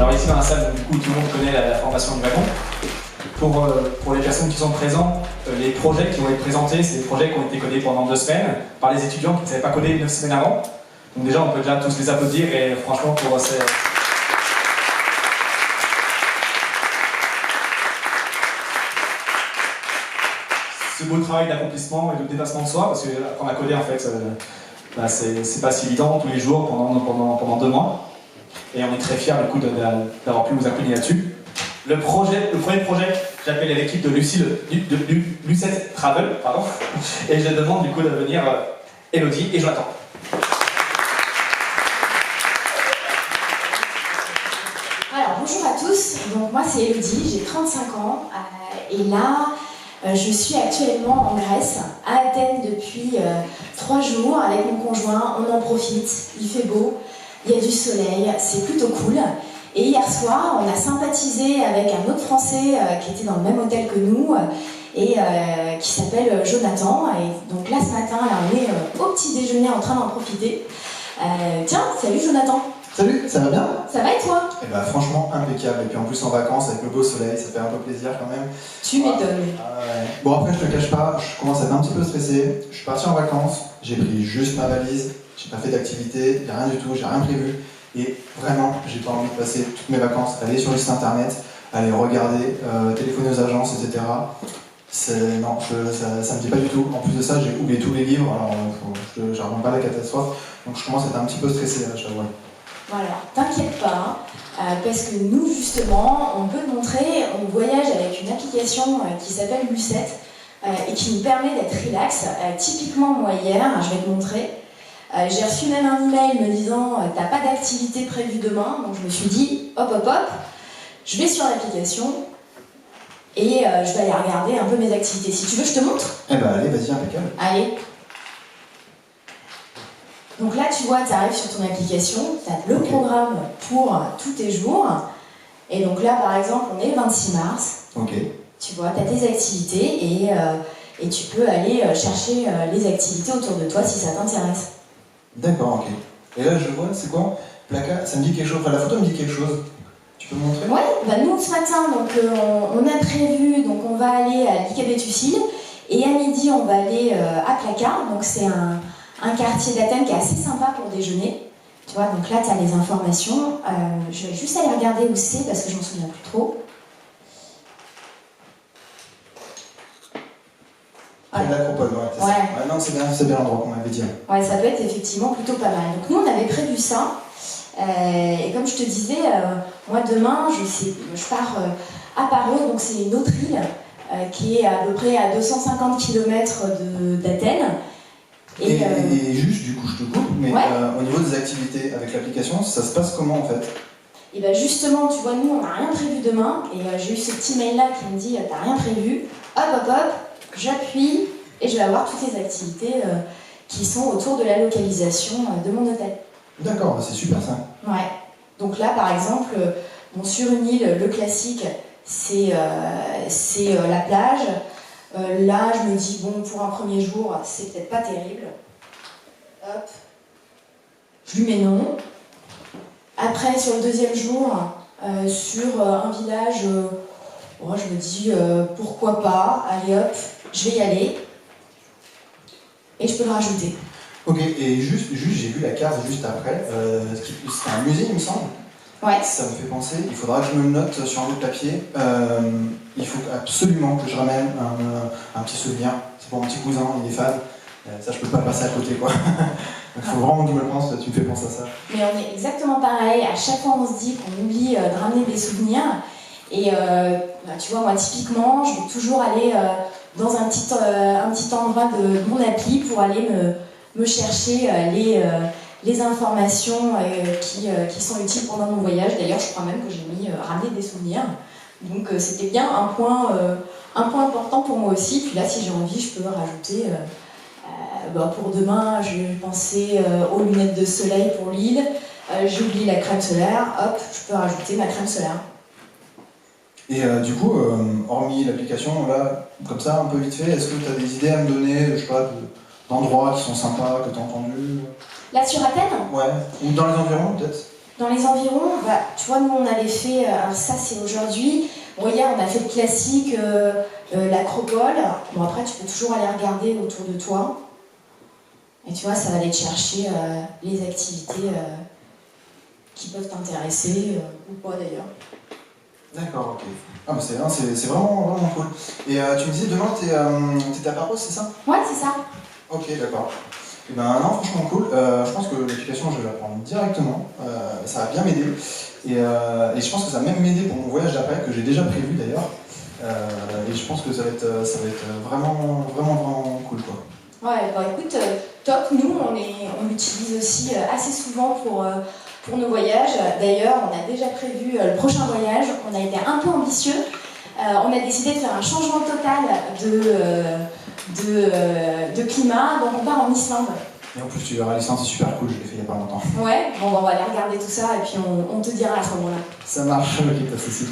Alors ici dans la salle, du coup, tout le monde connaît la formation du wagon. Pour les personnes qui sont présentes, les projets qui vont être présentés, c'est des projets qui ont été codés pendant 2 semaines par les étudiants qui ne savaient pas coder 9 semaines avant. Donc déjà, on peut déjà tous les applaudir et franchement, pour ce beau travail d'accomplissement et de dépassement de soi, parce que quand on a codé, en fait, c'est pas si évident tous les jours pendant 2 mois. Et on est très fiers du coup d'avoir pu vous accompagner là-dessus. Le premier projet, j'appelle l'équipe de Lucette Travel, pardon, et je demande du coup de venir Elodie et Jonathan. Alors bonjour à tous, donc moi c'est Elodie, j'ai 35 ans et là je suis actuellement en Grèce, à Athènes depuis 3 jours avec mon conjoint, on en profite, il fait beau, il y a du soleil, c'est plutôt cool. Et hier soir, on a sympathisé avec un autre Français qui était dans le même hôtel que nous et qui s'appelle Jonathan. Et donc là, ce matin, là, on est au petit déjeuner en train d'en profiter. Tiens, salut Jonathan. Salut, ça va bien? Ça va et toi? Eh ben, franchement, impeccable. Et puis en plus en vacances, avec le beau soleil, ça fait un peu plaisir quand même. Tu m'étonnes. Ouais. Bon, après, je te cache pas, je commence à être un petit peu stressé. Je suis parti en vacances, j'ai pris juste ma valise, j'ai pas fait d'activité, rien du tout, j'ai rien prévu. Et vraiment, j'ai pas envie de passer toutes mes vacances, aller sur le site internet, aller regarder, téléphoner aux agences, etc. Non, ça me dit pas du tout. En plus de ça, j'ai oublié tous les livres, alors je raconte pas la catastrophe. Donc je commence à être un petit peu stressé, là, je t'avoue. Voilà, t'inquiète pas, parce que nous justement, on peut te montrer, on voyage avec une application qui s'appelle Lucette et qui nous permet d'être relax. Typiquement, moi hier, je vais te montrer. J'ai reçu même un email me disant t'as pas d'activité prévue demain, donc je me suis dit hop, je vais sur l'application et je vais aller regarder un peu mes activités. Si tu veux, je te montre. Eh ben allez, vas-y, impeccable. Allez. Donc là, tu vois, tu arrives sur ton application, tu as le programme pour tous tes jours. Et donc là, par exemple, on est le 26 mars. Ok. Tu vois, tu as tes activités et tu peux aller chercher les activités autour de toi si ça t'intéresse. D'accord, ok. Et là, je vois, c'est quoi? Placard, ça me dit quelque chose, enfin la photo me dit quelque chose. Tu peux me montrer? Ouais, bah nous ce matin, donc, on a prévu, donc on va aller à l'Icabet-Tucile et à midi on va aller à Placard, donc c'est un quartier d'Athènes qui est assez sympa pour déjeuner. Tu vois, donc là tu as les informations. Je vais juste aller regarder où c'est parce que je m'en souviens plus trop. Ouais. L'Acropole, ouais, c'est ça. Ouais, non, c'est bien l'endroit qu'on m'avait dit. Ouais, ça peut être effectivement plutôt pas mal. Donc nous, on avait prévu ça. Et comme je te disais, moi demain, je pars à Paros, donc c'est une autre île qui est à peu près à 250 km d'Athènes. Et juste, du coup, je te coupe, mais ouais. Au niveau des activités avec l'application, ça se passe comment en fait? Et bien justement, tu vois, nous, on n'a rien prévu demain. Et j'ai eu ce petit mail-là qui me dit t'as rien prévu. Hop, j'appuie et je vais avoir toutes les activités qui sont autour de la localisation de mon hôtel. D'accord, c'est super ça. Ouais. Donc là, par exemple, bon, sur une île, le classique, c'est la plage. Là, je me dis, bon, pour un premier jour, c'est peut-être pas terrible. Hop. Je lui mets non. Après, sur le deuxième jour, sur un village, je me dis, pourquoi pas, allez hop, je vais y aller. Et je peux le rajouter. Ok, et juste j'ai vu la carte juste après, c'est un musée il me semble. Ouais. Ça me fait penser, il faudra que je me le note sur un bout de papier. Il faut absolument que je ramène un petit souvenir. C'est pour mon petit cousin, il est fan. Ça je peux pas passer à côté quoi. Il faut vraiment que je me le pense, tu me fais penser à ça. Mais on est exactement pareil, à chaque fois on se dit qu'on oublie de ramener des souvenirs. Et tu vois, moi typiquement, je vais toujours aller dans un petit endroit de mon appli pour aller me chercher les informations qui sont utiles pendant mon voyage. D'ailleurs, je crois même que j'ai mis ramener des souvenirs. Donc c'était bien un point important pour moi aussi. Puis là, si j'ai envie, je peux rajouter... pour demain, je pensais aux lunettes de soleil pour l'île. J'ai oublié la crème solaire. Hop, je peux rajouter ma crème solaire. Et du coup, hormis l'application, là, comme ça, un peu vite fait, est-ce que tu as des idées à me donner, je sais pas, d'endroits qui sont sympas, que tu as entendus? Là, sur Athènes? Ouais, ou dans les environs, peut-être? Dans les environs, bah, tu vois, nous on avait fait, ça c'est aujourd'hui, bon, hier on a fait le classique, l'acropole. Bon, après tu peux toujours aller regarder autour de toi. Et tu vois, ça va aller te chercher les activités qui peuvent t'intéresser, ou pas d'ailleurs. D'accord, ok. Ah, bah c'est vraiment, vraiment cool. Et tu me disais, demain, t'es à Paros, c'est ça? Ouais, c'est ça. Ok, d'accord. Et ben non, franchement cool. Je pense que l'application, je vais la prendre directement. Ça va bien m'aider. Et je pense que ça va même m'aider pour mon voyage d'après, que j'ai déjà prévu d'ailleurs. Et je pense que ça va être vraiment, vraiment, vraiment cool, quoi. Ouais, bah écoute, top. Nous, on l'utilise aussi assez souvent pour nos voyages. D'ailleurs, on a déjà prévu le prochain voyage. On a été un peu ambitieux. On a décidé de faire un changement total de climat. Donc, on part en Islande. Et en plus, tu verras, l'Islande, c'est super cool, je l'ai fait il n'y a pas longtemps. Ouais, bon, bah, on va aller regarder tout ça et puis on te dira à ce moment-là. Ça marche, ok, pas de soucis.